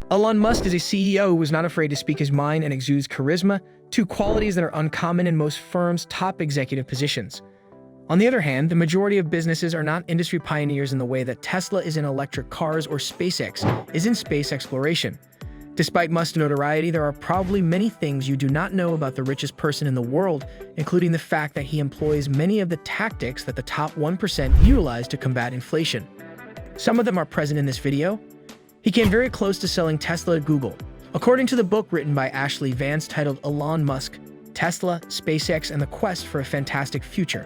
Elon Musk is a CEO who was not afraid to speak his mind and exudes charisma, two qualities that are uncommon in most firms' top executive positions. On the other hand, the majority of businesses are not industry pioneers in the way that Tesla is in electric cars or SpaceX is in space exploration. Despite Musk's notoriety, there are probably many things you do not know about the richest person in the world, including the fact that he employs many of the tactics that the top 1% utilize to combat inflation. Some of them are present in this video. He came very close to selling Tesla to Google. According to the book written by Ashley Vance titled Elon Musk, Tesla, SpaceX, and the Quest for a Fantastic Future,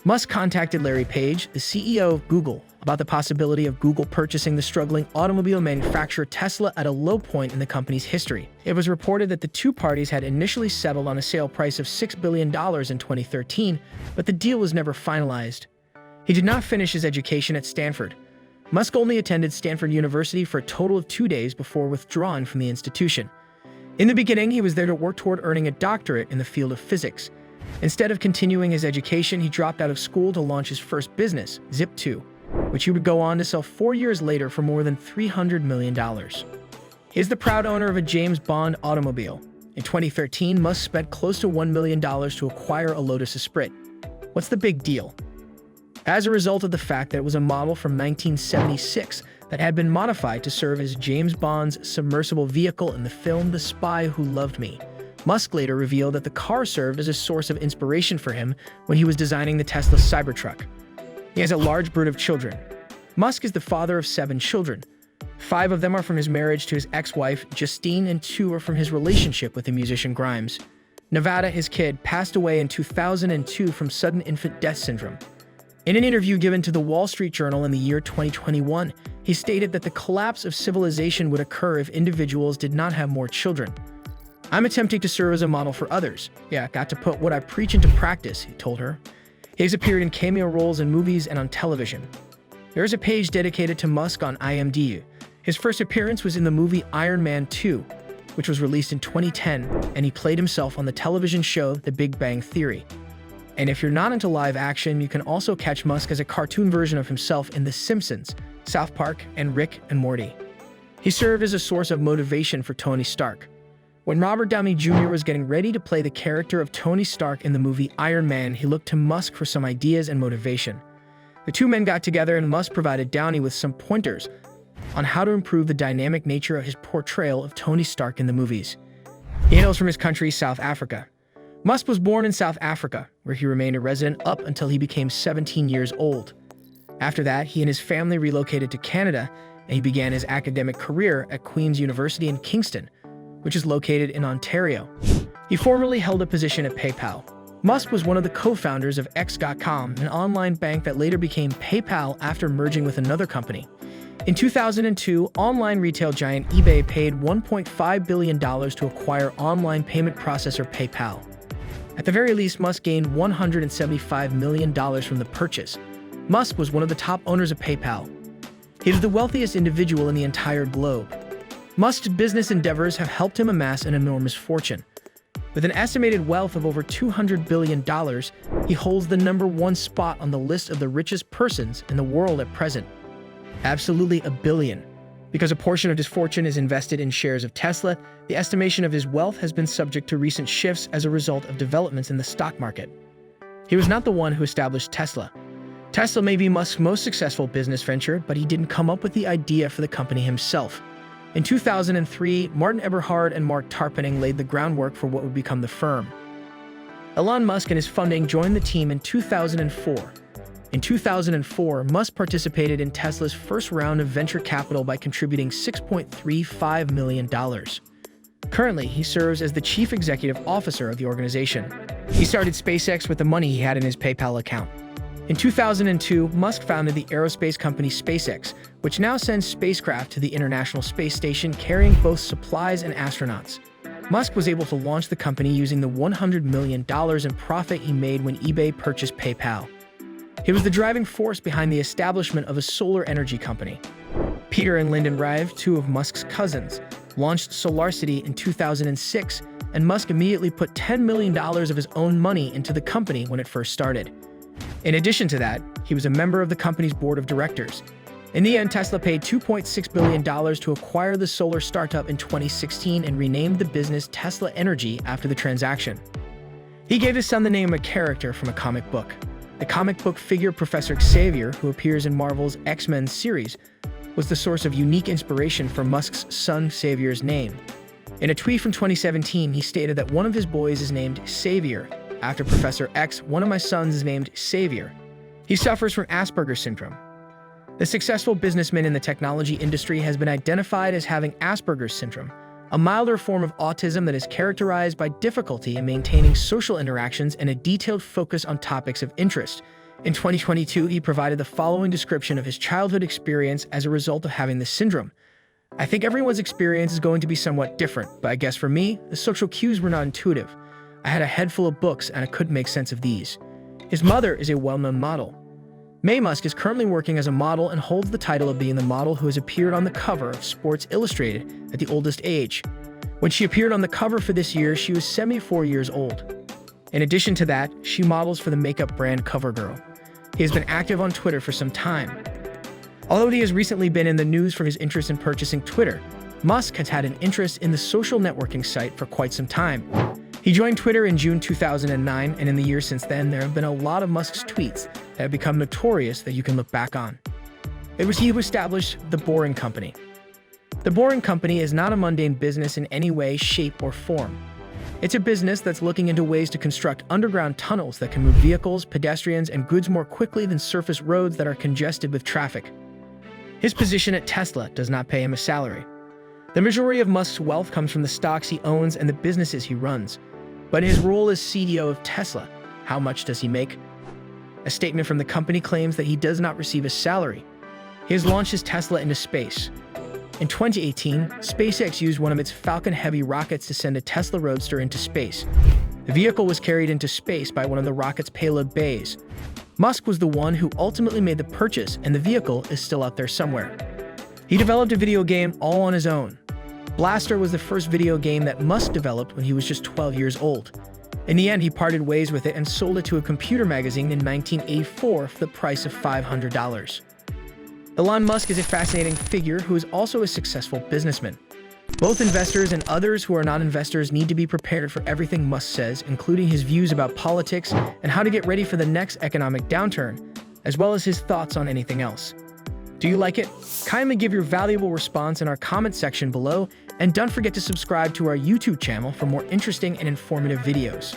Musk contacted Larry Page, the CEO of Google, about the possibility of Google purchasing the struggling automobile manufacturer Tesla at a low point in the company's history. It was reported that the two parties had initially settled on a sale price of $6 billion in 2013, but the deal was never finalized. He did not finish his education at Stanford. Musk only attended Stanford University for a total of 2 days before withdrawing from the institution. In the beginning, he was there to work toward earning a doctorate in the field of physics. Instead of continuing his education, he dropped out of school to launch his first business, Zip2, which he would go on to sell 4 years later for more than $300 million. He is the proud owner of a James Bond automobile. In 2013, Musk spent close to $1 million to acquire a Lotus Esprit. What's the big deal? As a result of the fact that it was a model from 1976 that had been modified to serve as James Bond's submersible vehicle in the film The Spy Who Loved Me, Musk later revealed that the car served as a source of inspiration for him when he was designing the Tesla Cybertruck. He has a large brood of children. Musk is the father of 7 children. 5 of them are from his marriage to his ex-wife, Justine, and 2 are from his relationship with the musician Grimes. Nevada, his kid, passed away in 2002 from sudden infant death syndrome. In an interview given to the Wall Street Journal in the year 2021, he stated that the collapse of civilization would occur if individuals did not have more children. "I'm attempting to serve as a model for others. Yeah, got to put what I preach into practice," he told her. He has appeared in cameo roles in movies and on television. There is a page dedicated to Musk on IMDb. His first appearance was in the movie Iron Man 2, which was released in 2010, and he played himself on the television show The Big Bang Theory. And if you're not into live action, you can also catch Musk as a cartoon version of himself in The Simpsons, South Park, and Rick and Morty. He served as a source of motivation for Tony Stark. When Robert Downey Jr. was getting ready to play the character of Tony Stark in the movie Iron Man, he looked to Musk for some ideas and motivation. The two men got together and Musk provided Downey with some pointers on how to improve the dynamic nature of his portrayal of Tony Stark in the movies. He hails from his country, South Africa. Musk was born in South Africa, where he remained a resident up until he became 17 years old. After that, he and his family relocated to Canada, and he began his academic career at Queen's University in Kingston, which is located in Ontario. He formerly held a position at PayPal. Musk was one of the co-founders of X.com, an online bank that later became PayPal after merging with another company. In 2002, online retail giant eBay paid $1.5 billion to acquire online payment processor PayPal. At the very least, Musk gained $175 million from the purchase. Musk was one of the top owners of PayPal. He is the wealthiest individual in the entire globe. Musk's business endeavors have helped him amass an enormous fortune. With an estimated wealth of over $200 billion, he holds the #1 spot on the list of the richest persons in the world at present. Absolutely $1 billion. Because a portion of his fortune is invested in shares of Tesla, the estimation of his wealth has been subject to recent shifts as a result of developments in the stock market. He was not the one who established Tesla. Tesla may be Musk's most successful business venture, but he didn't come up with the idea for the company himself. In 2003, Martin Eberhard and Mark Tarpenning laid the groundwork for what would become the firm. Elon Musk and his funding joined the team in 2004. In 2004, Musk participated in Tesla's first round of venture capital by contributing $6.35 million. Currently, he serves as the chief executive officer of the organization. He started SpaceX with the money he had in his PayPal account. In 2002, Musk founded the aerospace company SpaceX, which now sends spacecraft to the International Space Station carrying both supplies and astronauts. Musk was able to launch the company using the $100 million in profit he made when eBay purchased PayPal. He was the driving force behind the establishment of a solar energy company. Peter and Lyndon Rive, two of Musk's cousins, launched SolarCity in 2006, and Musk immediately put $10 million of his own money into the company when it first started. In addition to that, he was a member of the company's board of directors. In the end, Tesla paid $2.6 billion to acquire the solar startup in 2016 and renamed the business Tesla Energy after the transaction. He gave his son the name of a character from a comic book. The comic book figure Professor Xavier, who appears in Marvel's X-Men series, was the source of unique inspiration for Musk's son Xavier's name. In a tweet from 2017, he stated that one of his boys is named Xavier. After Professor X, one of my sons is named Xavier. He suffers from Asperger's syndrome. The successful businessman in the technology industry has been identified as having Asperger's syndrome, a milder form of autism that is characterized by difficulty in maintaining social interactions and a detailed focus on topics of interest. In 2022, he provided the following description of his childhood experience as a result of having this syndrome. I think everyone's experience is going to be somewhat different, but I guess for me, the social cues were not intuitive. I had a head full of books and I couldn't make sense of these. His mother is a well-known model. Mae Musk is currently working as a model and holds the title of being the model who has appeared on the cover of Sports Illustrated at the oldest age. When she appeared on the cover for this year, she was 74 years old. In addition to that, she models for the makeup brand CoverGirl. He has been active on Twitter for some time. Although he has recently been in the news for his interest in purchasing Twitter, Musk has had an interest in the social networking site for quite some time. He joined Twitter in June 2009, and in the years since then, there have been a lot of Musk's tweets that have become notorious that you can look back on. It was he who established The Boring Company. The Boring Company is not a mundane business in any way, shape, or form. It's a business that's looking into ways to construct underground tunnels that can move vehicles, pedestrians, and goods more quickly than surface roads that are congested with traffic. His position at Tesla does not pay him a salary. The majority of Musk's wealth comes from the stocks he owns and the businesses he runs. But in his role as CEO of Tesla, how much does he make? A statement from the company claims that he does not receive a salary. He has launched his Tesla into space. In 2018, SpaceX used one of its Falcon Heavy rockets to send a Tesla Roadster into space. The vehicle was carried into space by one of the rocket's payload bays. Musk was the one who ultimately made the purchase, and the vehicle is still out there somewhere. He developed a video game all on his own. Blaster was the first video game that Musk developed when he was just 12 years old. In the end, he parted ways with it and sold it to a computer magazine in 1984 for the price of $500. Elon Musk is a fascinating figure who is also a successful businessman. Both investors and others who are not investors need to be prepared for everything Musk says, including his views about politics and how to get ready for the next economic downturn, as well as his thoughts on anything else. Do you like it? Kindly give your valuable response in our comment section below, and don't forget to subscribe to our YouTube channel for more interesting and informative videos.